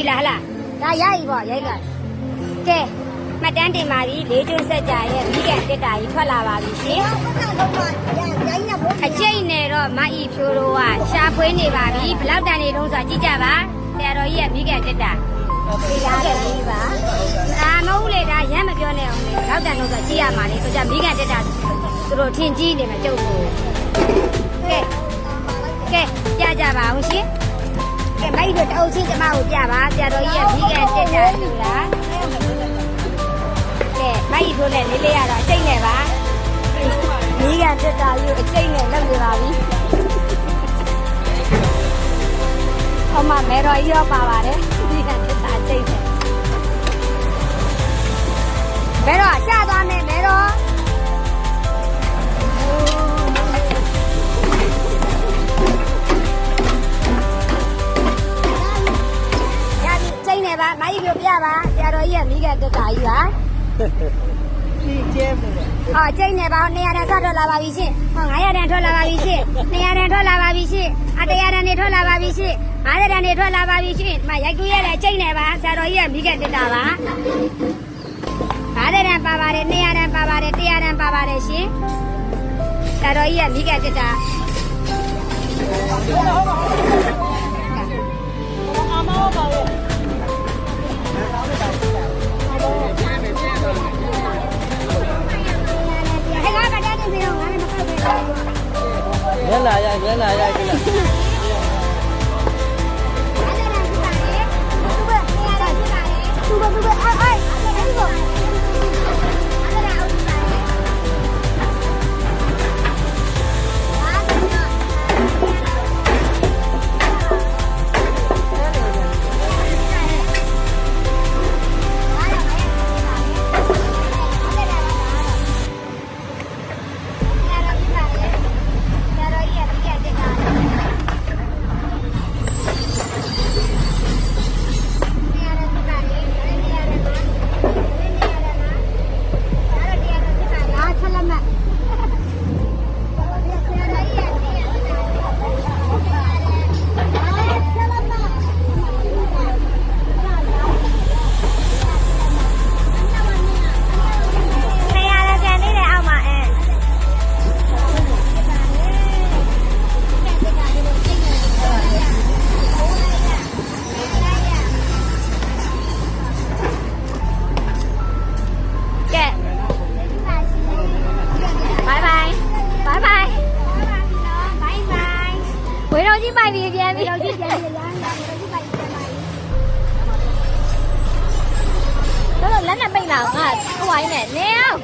လားဟလားဒါရပြီပေါ့ရိုက်လိုက်ကဲမှတ်တမ်းတင်ပါပြီလေးကျွန်းဆက်ကြရဲ့မိကန်တက်တာကြီးထွက်လာပါပြီရှင်အကျိတ်နဲ့တော့မအီဖြိုးတို့ကရှာဖွေးနေပါပြီဘလောက်တန်နေလုံးဆိုကြည့်ကြပါဆရာတော်ကြီးရဲ့မိကန်တက်တာဒီလားတဲ့ဒီပါမဟုတ်လေဒါရမ်းမပြောနဲ့အောင်လေဘလောက်တန်လုံးဆိုကြည့်ရမှာလေဆိုကြမိကန်တက်တာသူတို့ထင်ကြီးနေမှာကျုပ်ကိုကဲပြကြပါအောင်ရှင်ကဲမိုက်တို့တအုပ်ချင်းကျမကိုပြပါဆရာတော်ကြီးရဲ့မိကန်တက်တာလူလားကဲမိုက်တို့လည်းလေးလေးရတော့အကျိတ်နဲ့ပါမိကန်တက်တာကြီးအကျိတ်နဲ့လောက်နေပါပြီဟောမမဲတော်ကြီးရောပါပါတယ်မိကန်တက်တာအကျိတ်နဲ့မဲတော်ရှာသွားမယ်မဲတော်ပါမိုင်းပြပြပါဆရာတော်ကြီးရဲ့မိခင်တက်တာကြီးပါကြီးကျဲမယ်ဟာကျိတ်နေပါ200တန်ဆက်ထွက်လာပါပြီရှင်ဟော900တန်ထွက်လာပါပြီရှင်200တန်ထွက်လာပါပြီရှင်100တန်နေထွက်လာပါပြီရှင်50တန်နေထွက်လာပါပြီရှင်မရိုက်ကူးရတဲ့ကျိတ်နေပါဆရာတော်ကြီးရဲ့မိခင်တက်တာပါ50တန်ပါပါတယ်200တန်ပါပါတယ်100တန်ပါပါတယ်ရှင်ဆရာတော်ကြီးရဲ့မိခင်တက်တာအမောပါရဲ့မျက်နှာရိုက်ကြည့်လိုက်ဝေတော်ကြီးပိုက်ပြီးပြန်ပြီးတော့ကြည့်ပြန်ပြီးလားတော်ကြီးပိုက်ပြီးပြန်ပါပြီတော်တော်လက်နဲ့ပိတ်လာငါဟိုဝိုင်းနဲ့နင်းအောင်